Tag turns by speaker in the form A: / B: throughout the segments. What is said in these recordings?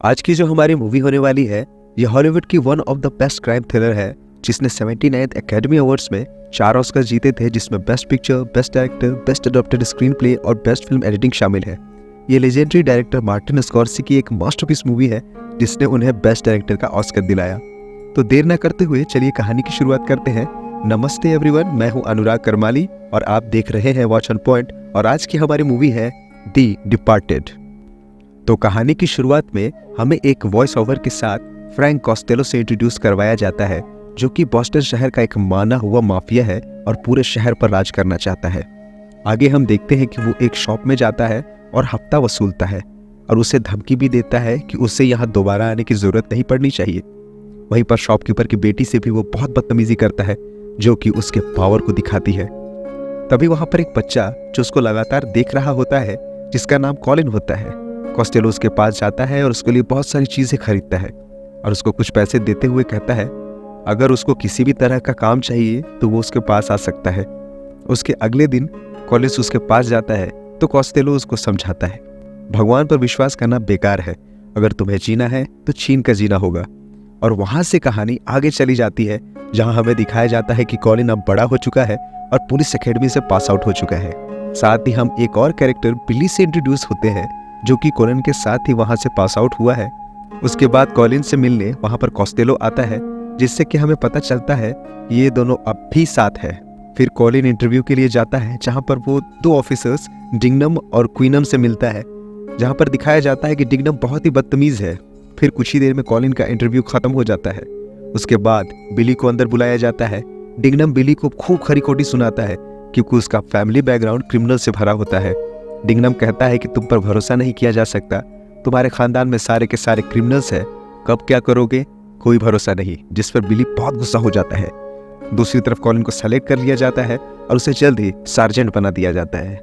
A: आज की जो हमारी मूवी होने वाली है, ये हॉलीवुड की one of the best crime thriller है, जिसने 79th एकेडमी अवार्ड्स में 4 ऑस्कर जीते थे, जिसमें best picture, best director, best adopted screen play और बेस्ट फिल्म एडिटिंग शामिल है। ये लेजेंडरी डायरेक्टर मार्टिन स्कॉर्सेज़ी की एक मास्टरपीस मूवी है, जिसने उन्हें बेस्ट डायरेक्टर का ऑस्कर दिलाया। तो देर न करते हुए चलिए कहानी की शुरुआत करते हैं। नमस्ते एवरीवन, मैं हूं अनुराग करमाली और आप देख रहे हैं वॉच ऑन पॉइंट, और आज की हमारी मूवी है द डिपार्टेड। तो कहानी की शुरुआत में हमें एक वॉइस ओवर के साथ फ्रैंक कॉस्टेलो से इंट्रोड्यूस करवाया जाता है, जो कि बॉस्टन शहर का एक माना हुआ माफिया है और पूरे शहर पर राज करना चाहता है। आगे हम देखते हैं कि वो एक शॉप में जाता है और हफ्ता वसूलता है और उसे धमकी भी देता है कि उसे यहाँ दोबारा आने की जरूरत नहीं पड़नी चाहिए। वहीं पर शॉपकीपर की बेटी से भी वो बहुत बदतमीजी करता है, जो कि उसके पावर को दिखाती है। तभी वहां पर एक बच्चा जो उसको लगातार देख रहा होता है, जिसका नाम कॉलिन होता है, कॉस्टेलो उसके पास जाता है और उसके लिए बहुत सारी चीजें खरीदता है और उसको कुछ पैसे देते हुए कहता है अगर उसको किसी भी तरह का काम चाहिए तो वो उसके पास आ सकता है। उसके अगले दिन कॉलिन उसके पास जाता है तो कॉस्टेलो उसको समझाता है भगवान पर विश्वास करना बेकार है, अगर तुम्हें जीना है तो छीन कर जीना होगा। और वहां से कहानी आगे चली जाती है, जहां हमें दिखाया जाता है कि कॉलिन अब बड़ा हो चुका है और पुलिस एकेडमी से पास आउट हो चुका है। साथ ही हम एक और कैरेक्टर बिली से इंट्रोड्यूस होते हैं, जो कि कॉलिन के साथ ही वहां से पास आउट हुआ है। उसके बाद कॉलिन से मिलने वहां पर कॉस्टेलो आता है, जिससे कि हमें पता चलता है ये दोनों अब भी साथ है। फिर कॉलिन इंटरव्यू के लिए जाता है, जहां पर वो 2 ऑफिसर्स डिंगनम और क्वीनम से मिलता है, जहां पर दिखाया जाता है कि डिंगनम बहुत ही बदतमीज है। फिर कुछ ही देर में कॉलिन का इंटरव्यू खत्म हो जाता है। उसके बाद बिली को अंदर बुलाया जाता है। डिंगनम बिली को खूब खरी खोटी सुनाता है, क्योंकि उसका फैमिली बैकग्राउंड क्रिमिनल से भरा होता है। डिंगनम कहता है कि तुम पर भरोसा नहीं किया जा सकता, तुम्हारे खानदान में सारे के सारे क्रिमिनल्स हैं, कब क्या करोगे कोई भरोसा नहीं, जिस पर बिली बहुत गुस्सा हो जाता है। दूसरी तरफ कॉलिन को सेलेक्ट कर लिया जाता है और उसे जल्द ही सार्जेंट बना दिया जाता है।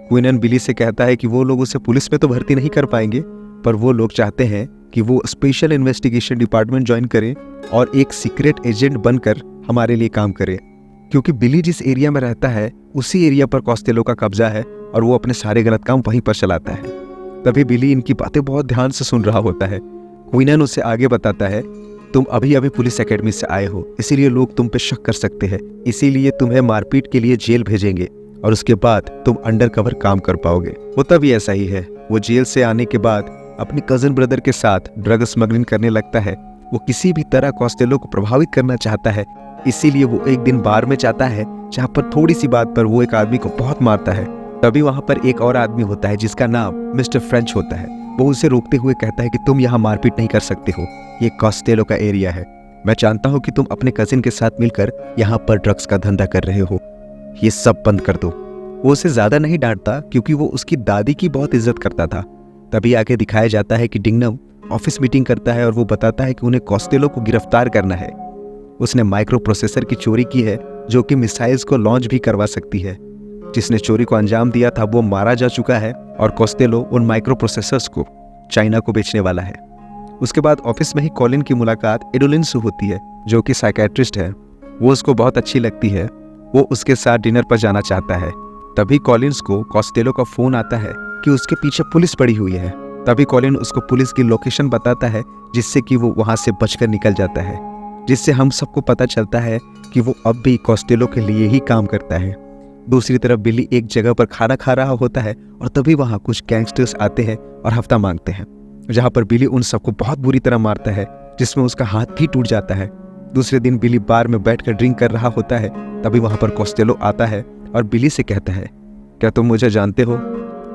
A: क्वीनन बिली से कहता है कि वो लोग उसे पुलिस में तो भर्ती नहीं कर पाएंगे, पर वो लोग चाहते हैं कि वो स्पेशल इन्वेस्टिगेशन डिपार्टमेंट ज्वाइन करे और एक सीक्रेट एजेंट बनकर हमारे लिए काम करे, क्योंकि बिली जिस एरिया में रहता है उसी एरिया पर कॉस्टेलो का कब्जा है और वो अपने सारे गलत काम वहीं पर चलाता है। तभी बिली इनकी बातें बहुत ध्यान से सुन रहा होता है। क्वीनन उसे आगे बताता है तुम अभी अभी पुलिस एकेडमी से आए हो, इसीलिए लोग तुम पे शक कर सकते हैं, इसीलिए तुम्हें मारपीट के लिए जेल भेजेंगे और उसके बाद तुम अंडर कवर काम कर पाओगे। होता भी ऐसा ही है। वो जेल से आने के बाद अपने कजन ब्रदर के साथ ड्रग स्मगलिंग करने लगता है। वो किसी भी तरह कॉस्टेलो को प्रभावित करना चाहता है, इसीलिए वो एक दिन बार में जाता है, जहाँ पर थोड़ी सी बात पर वो एक आदमी को बहुत मारता है। तभी वहां पर एक और आदमी होता है, जिसका नाम मिस्टर फ्रेंच होता है। वो उसे रोकते हुए कहता है कि तुम यहाँ मारपीट नहीं कर सकते हो, ये कॉस्टेलो का एरिया है। मैं जानता हूँ कि तुम अपने कजिन के साथ मिलकर यहाँ पर ड्रग्स का धंधा कर रहे हो, ये सब बंद कर दो। वो उसे ज्यादा नहीं डांटता, क्योंकि वो उसकी दादी की बहुत इज्जत करता था। तभी आगे दिखाया जाता है कि डिंगनम ऑफिस मीटिंग करता है और वो बताता है कि उन्हें कॉस्टेलो को गिरफ्तार करना है। उसने माइक्रो प्रोसेसर की चोरी की है, जो कि मिसाइल्स को लॉन्च भी करवा सकती है। जिसने चोरी को अंजाम दिया था वो मारा जा चुका है और कॉस्टेलो उन माइक्रो प्रोसेसर्स को चाइना को बेचने वाला है। उसके बाद ऑफिस में ही कॉलिन की मुलाकात एडोलिन से होती है, जो कि साइकेट्रिस्ट है। वो उसको बहुत अच्छी लगती है, वो उसके साथ डिनर पर जाना चाहता है। तभी कॉलिन्स को कॉस्टेलो का फोन आता है कि उसके पीछे पुलिस पड़ी हुई है। तभी कॉलिन उसको पुलिस की लोकेशन बताता है, जिससे कि वो वहां से बचकर निकल जाता है, जिससे हम सबको पता चलता है कि वो अब भी कॉस्टेलो के लिए ही काम करता है। दूसरी तरफ बिली एक जगह पर खाना खा रहा होता है और तभी वहां कुछ गैंगस्टर्स आते हैं और हफ्ता मांगते हैं, जहां पर बिली उन सबको बहुत बुरी तरह मारता है, जिसमें उसका हाथ भी टूट जाता है। दूसरे दिन बिली बार में बैठकर ड्रिंक कर रहा होता है। तभी वहां पर कॉस्टेलो आता है और बिली से कहता है क्या तुम मुझे जानते हो?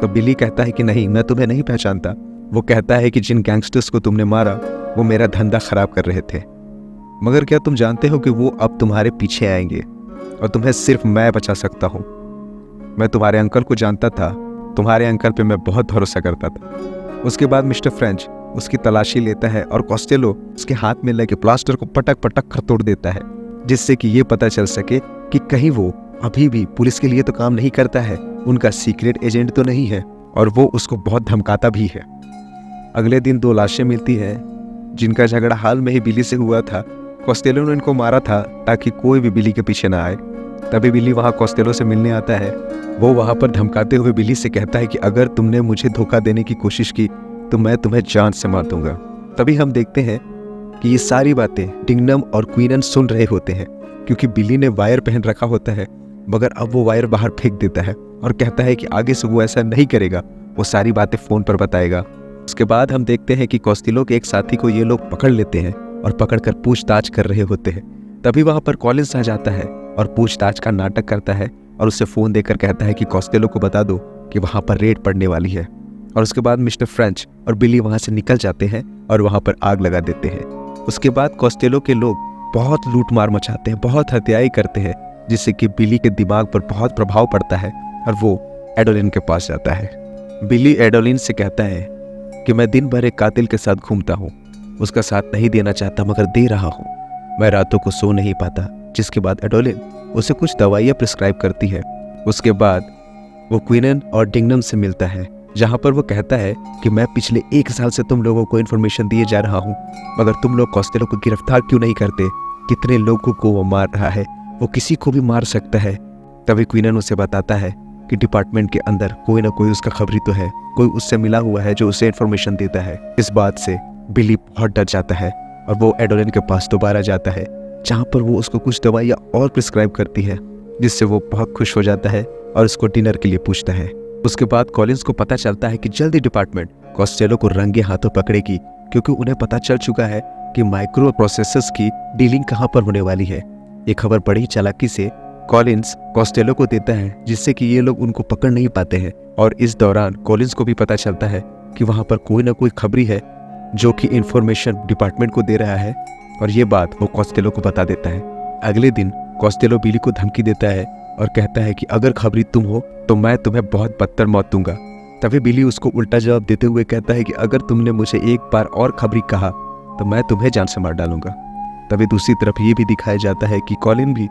A: तो बिली कहता है कि नहीं, मैं तुम्हें नहीं पहचानता। वो कहता है कि जिन गैंगस्टर्स को तुमने मारा वो मेरा धंधा खराब कर रहे थे, मगर क्या तुम जानते हो कि वो अब तुम्हारे पीछे आएंगे और तुम्हें सिर्फ मैं बचा सकता हूँ। मैं तुम्हारे अंकल को जानता था, तुम्हारे अंकल पे मैं बहुत भरोसा करता था। उसके बाद मिस्टर फ्रेंच उसकी तलाशी लेता है और कॉस्टेलो उसके हाथ में लगे प्लास्टर को पटक पटक कर तोड़ देता है, जिससे कि ये पता चल सके कि कहीं वो अभी भी पुलिस के लिए तो काम नहीं करता है, उनका सीक्रेट एजेंट तो नहीं है, और वो उसको बहुत धमकाता भी है। अगले दिन 2 लाशें मिलती हैं, जिनका झगड़ा हाल में ही बिली से हुआ था। कॉस्टेलो ने इनको मारा था ताकि कोई भी बिली के पीछे ना आए। तभी बिली वहां कॉस्टेलो से मिलने आता है। वो वहां पर धमकाते हुए बिली से कहता है कि अगर तुमने मुझे धोखा देने की कोशिश की तो मैं तुम्हें जान से मार दूंगा। तभी हम देखते हैं कि ये सारी बातें डिंगनम और क्वीनन सुन रहे होते हैं, क्योंकि बिली ने वायर पहन रखा होता है, मगर अब वो वायर बाहर फेंक देता है और कहता है कि आगे से वो ऐसा नहीं करेगा, वो सारी बातें फोन पर बताएगा। उसके बाद हम देखते हैं कि कॉस्टेलो के एक साथी को ये लोग पकड़ लेते हैं और पकड़कर पूछताछ कर रहे होते हैं। तभी वहां पर कॉलिंस आ जाता है और पूछताछ का नाटक करता है और उसे फोन देकर कहता है कि कॉस्टेलो को बता दो कि वहां पर रेड पड़ने वाली है। और उसके बाद मिस्टर फ्रेंच और बिली वहां से निकल जाते हैं और वहां पर आग लगा देते हैं। उसके बाद कॉस्टेलो के लोग बहुत लूटमार मचाते हैं, बहुत हत्याएं करते हैं, जिससे कि बिली के दिमाग पर बहुत प्रभाव पड़ता है और वो एडोलिन के पास जाता है। बिली एडोलिन से कहता है कि मैं दिन भर एक कातिल के साथ घूमता हूँ, उसका साथ नहीं देना चाहता मगर दे रहा हूँ, मैं रातों को सो नहीं पाता। जिसके बाद एडोलिन उसे कुछ दवाइयाँ प्रिस्क्राइब करती है। उसके बाद वो क्वीनन और डिंगनम से मिलता है, जहाँ पर वो कहता है कि मैं पिछले 1 साल से तुम लोगों को इन्फॉर्मेशन दिए जा रहा हूँ, मगर तुम लोग कॉस्टेलो को गिरफ्तार क्यों नहीं करते? कितने लोगों को वो मार रहा है, वो किसी को भी मार सकता है। तभी क्वीनन उसे बताता है कि डिपार्टमेंट के अंदर कोई ना कोई उसका खबरी तो है, कोई उससे मिला हुआ है जो उसे इन्फॉर्मेशन देता है। इस बात से बिली बहुत डर जाता है और वो एडोलिन के पास दोबारा जाता है, जहाँ पर वो उसको कुछ दवाइयाँ और प्रिस्क्राइब करती है, जिससे वो बहुत खुश हो जाता है और उसको डिनर के लिए पूछता है। उसके बाद कॉलिंस को पता चलता है कि जल्दी डिपार्टमेंट कॉस्टेलो को रंगे हाथों पकड़ेगी, क्योंकि उन्हें पता चल चुका है कि माइक्रो प्रोसेसर्स की डीलिंग कहाँ पर होने वाली है। ये खबर बड़ी चालाकी से कॉलिंस कॉस्टेलो को देता है, जिससे कि ये लोग उनको पकड़ नहीं पाते हैं। और इस दौरान कॉलिंस को भी पता चलता है कि वहाँ पर कोई ना कोई खबरी है जो कि इंफॉर्मेशन डिपार्टमेंट को दे रहा है, और ये बात वो कॉस्टेलो को बता देता है। अगले दिन कॉस्टेलो बिली को धमकी देता है और कहता है कि अगर खबरी तुम हो तो मैं तुम्हें बहुत बदतर मौत दूंगा। तभी बिली उसको उल्टा जवाब देते हुए कहता है कि अगर तुमने मुझे एक बार और खबरी कहा तो मैं तुम्हें जान से मार डालूंगा। तभी दूसरी तरफ ये भी दिखाया जाता है कि कॉलिन भी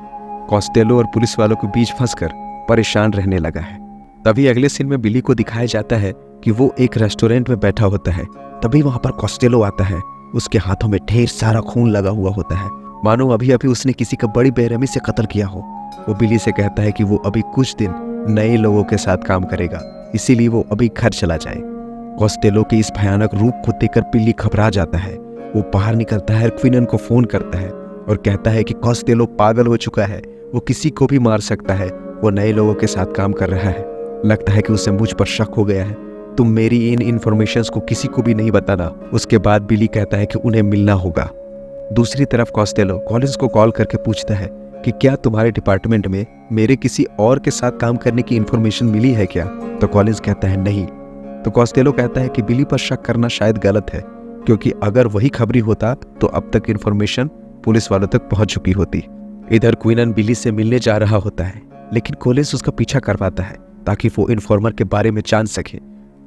A: कॉस्टेलो और पुलिस वालों के बीच फंसकर परेशान रहने लगा है। तभी अगले सीन में बिली को दिखाया जाता है कि वो एक रेस्टोरेंट में बैठा होता है। तभी वहां पर कॉस्टेलो आता है, उसके हाथों में ढेर सारा खून लगा हुआ होता है, मानो अभी अभी उसने किसी का बड़ी बेरहमी से कत्ल किया हो। वो बिली से कहता है कि वो अभी कुछ दिन नए लोगों के साथ काम करेगा, इसीलिए वो अभी घर चला जाए। कॉस्टेलो के इस भयानक रूप को देखकर बिली घबरा जाता है। वो बाहर निकलता है, क्वीनन को फोन करता है और कहता है कि कॉस्टेलो पागल हो चुका है, वो किसी को भी मार सकता है, वो नए लोगों के साथ काम कर रहा है, लगता है कि उसे मुझ पर शक हो गया है, तुम मेरी इन इन्फॉर्मेशंस को किसी को भी नहीं बताना। उसके बाद बिली कहता है कि उन्हें मिलना होगा। दूसरी तरफ कॉस्टेलो कॉलिंस को कॉल करके पूछता है कि क्या तुम्हारे डिपार्टमेंट में मेरे किसी और के साथ काम करने की इन्फॉर्मेशन मिली है क्या? तो कॉलिंस कहता है नहीं। तो कॉस्टेलो कहता है कि बिली पर शक करना शायद गलत है, क्योंकि अगर वही खबरी होता तो अब तक इन्फॉर्मेशन पुलिस वालों तक पहुंच चुकी होती। इधर क्वीनन बिली से मिलने जा रहा होता है, लेकिन कॉलिंस उसका पीछा करवाता है ताकि वो इन्फॉर्मर के बारे में जान सके।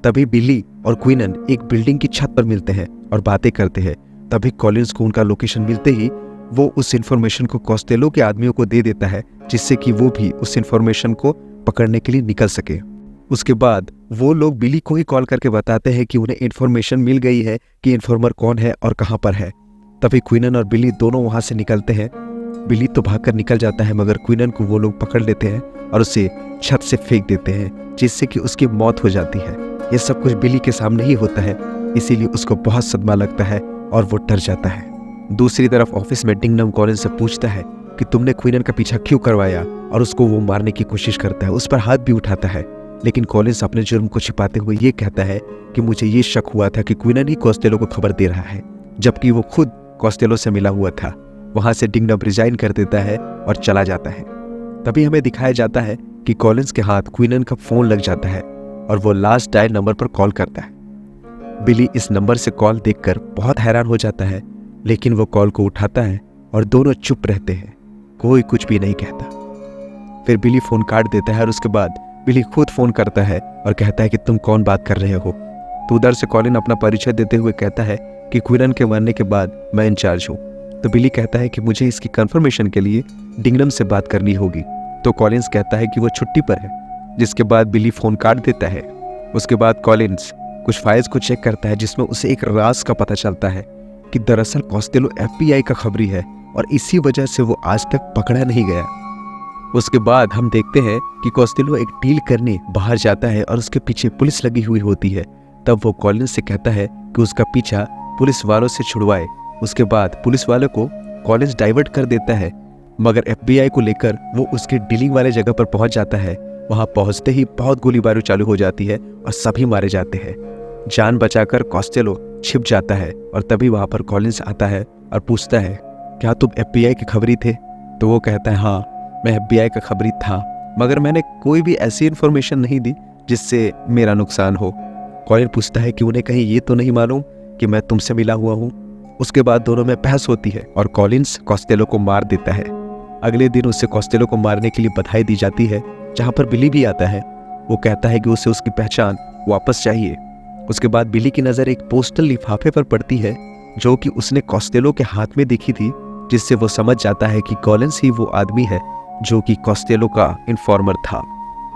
A: तभी बिली और क्वीनन एक बिल्डिंग की छत पर मिलते हैं और बातें करते हैं। तभी कॉलिंस को उनका लोकेशन मिलते ही वो उस इन्फॉर्मेशन को कॉस्टेलो के आदमियों को दे देता है, जिससे कि वो भी उस इन्फॉर्मेशन को पकड़ने के लिए निकल सके। उसके बाद वो लोग बिली को ही कॉल करके बताते हैं कि उन्हें इन्फॉर्मेशन मिल गई है कि इन्फॉर्मर कौन है और कहाँ पर है। तभी क्वीनन और बिली दोनों वहां से निकलते हैं। बिली तो भागकर निकल जाता है, मगर क्वीनन को वो लोग पकड़ लेते हैं और उसे छत से फेंक देते हैं, जिससे कि उसकी मौत हो जाती है। ये सब कुछ बिली के सामने ही होता है, इसीलिए उसको बहुत सदमा लगता है और वो डर जाता है। दूसरी तरफ ऑफिस में डिंगनम कॉलिन से पूछता है कि तुमने क्वीनन का पीछा क्यों करवाया, और उसको वो मारने की कोशिश करता है, उस पर हाथ भी उठाता है। लेकिन कॉलिन्स अपने जुर्म को छिपाते हुए ये कहता है कि मुझे ये शक हुआ था कि क्वीनन ही कॉस्टेलो को खबर दे रहा है, जबकि वो खुद कॉस्टेलो से मिला हुआ था। वहां से डिंगनम रिजाइन कर देता है और चला जाता है। तभी हमें दिखाया जाता है कि कॉलिन्स के हाथ क्वीनन का फोन लग जाता है और वो लास्ट डायल नंबर पर कॉल करता है। बिली इस नंबर से कॉल देखकर बहुत हैरान हो जाता है, लेकिन वो कॉल को उठाता है और दोनों चुप रहते हैं, कोई कुछ भी नहीं कहता। फिर बिली फोन काट देता है और उसके बाद बिली खुद फोन करता है और कहता है कि तुम कौन बात कर रहे हो। तो उधर से कॉलिन अपना परिचय देते हुए कहता है कि क्वीनन के मरने के बाद मैं इंचार्ज हूँ। तो बिली कहता है कि मुझे इसकी कंफर्मेशन के लिए डिंगनम से बात करनी होगी। तो कॉलिन्स कहता है कि वो छुट्टी पर है, जिसके बाद बिली फोन काट देता है। उसके बाद कॉलिन्स कुछ फाइल्स को चेक करता है, जिसमें उसे एक राज का पता चलता है कि दरअसल कॉस्टेलो FBI का खबरी है और इसी वजह से वो आज तक पकड़ा नहीं गया। उसके बाद हम देखते हैं कि कॉस्टेलो एक डील करने बाहर जाता है और उसके पीछे पुलिस लगी हुई होती है, तब वो कॉलिंस से कहता है कि उसका पीछा पुलिस वालों से छुड़वाए। उसके बाद पुलिस वालों को कॉलिंस डाइवर्ट कर देता है, मगर FBI को लेकर वो उसके डीलिंग वाले जगह पर पहुंच जाता है। वहां पहुंचते ही बहुत गोलीबारी चालू हो जाती है और सभी मारे जाते हैं। जान बचाकर कॉस्टेलो छिप जाता है और तभी वहां पर कॉलिंस आता है और पूछता है, क्या तुम FBI के खबरी थे? तो वो कहता है, हाँ मैं FBI का खबरी था, मगर मैंने कोई भी ऐसी इन्फॉर्मेशन नहीं दी जिससे मेरा नुकसान हो। कॉलिन पूछता है कि उन्हें कहीं ये तो नहीं मालूम कि मैं तुमसे मिला हुआ हूँ। उसके बाद दोनों में बहस होती है और कॉलिन्स कॉस्टेलो को मार देता है। अगले दिन उसे कॉस्टेलो को मारने के लिए बधाई दी जाती है, जहाँ पर बिली भी आता है। वो कहता है कि उसे उसकी पहचान वापस चाहिए। उसके बाद बिली की नज़र एक पोस्टल लिफाफे पर पड़ती है जो कि उसने कॉस्टेलो के हाथ में देखी थी, जिससे वो समझ जाता है कि कॉलिन्स ही वो आदमी है जो कि कॉस्टेलो का इन्फॉर्मर था।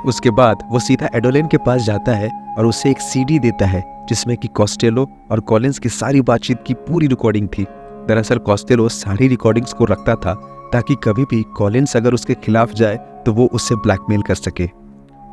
A: उसके बाद वो सीधा एडोलिन के पास जाता है और उसे एक CD देता है जिसमें कि कॉस्टेलो और कॉलिन्स की सारी बातचीत की पूरी रिकॉर्डिंग थी। दरअसल कॉस्टेलो सारी रिकॉर्डिंग्स को रखता था ताकि कभी भी कॉलिन्स अगर उसके खिलाफ जाए तो वो उससे ब्लैकमेल कर सके।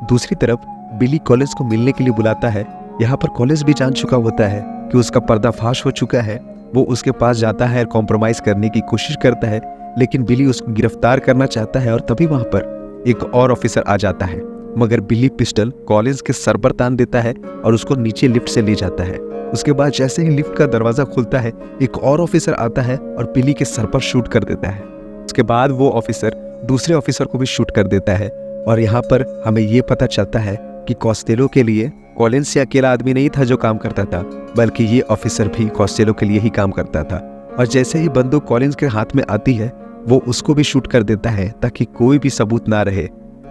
A: दूसरी तरफ बिली कॉलिन्स को मिलने के लिए बुलाता है। यहाँ पर कॉलिन्स भी जान चुका होता है कि उसका पर्दाफाश हो चुका है। वो उसके पास जाता है और कॉम्प्रोमाइज़ करने की कोशिश करता है, लेकिन बिली उसको गिरफ्तार करना चाहता है और तभी वहाँ पर एक और ऑफिसर आ जाता है, मगर बिली पिस्टल कॉलिन्स के सर पर तान देता है और उसको नीचे लिफ्ट से ले जाता है। उसके बाद जैसे ही लिफ्ट का दरवाज़ा खुलता है, एक और ऑफिसर आता है और बिली के सर पर शूट कर देता है। उसके बाद वो ऑफिसर दूसरे ऑफिसर को भी शूट कर देता है और यहाँ पर हमें ये पता चलता है कि कॉस्टेलो के लिए कॉलिन्स से अकेला आदमी नहीं था जो काम करता था, बल्कि ये ऑफिसर भी कॉस्टेलो के लिए ही काम करता था। और जैसे ही बंदूक कॉलिन्स के हाथ में आती है, वो उसको भी शूट कर देता है ताकि कोई भी सबूत ना रहे।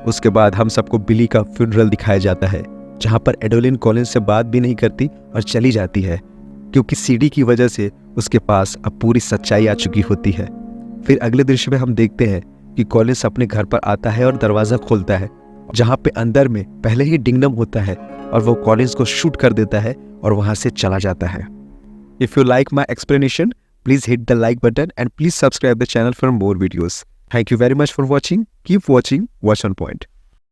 A: उसके बाद हम सबको बिली का फ्यूनरल दिखाया जाता है, जहाँ पर एडोलिन कॉलिन्स से बात भी नहीं करती और चली जाती है, क्योंकि CD की वजह से उसके पास अब पूरी सच्चाई आ चुकी होती है। फिर अगले दृश्य में हम देखते हैं कि कॉलिन्स अपने घर पर आता है और दरवाज़ा खोलता है, जहाँ पे अंदर में पहले ही डिंगडम होता है और वो कॉलिन्स को शूट कर देता है और वहाँ से चला जाता है। If you like my explanation, please hit the like button and please subscribe the channel for more videos. Thank you very much for watching. Keep watching Watch On Point.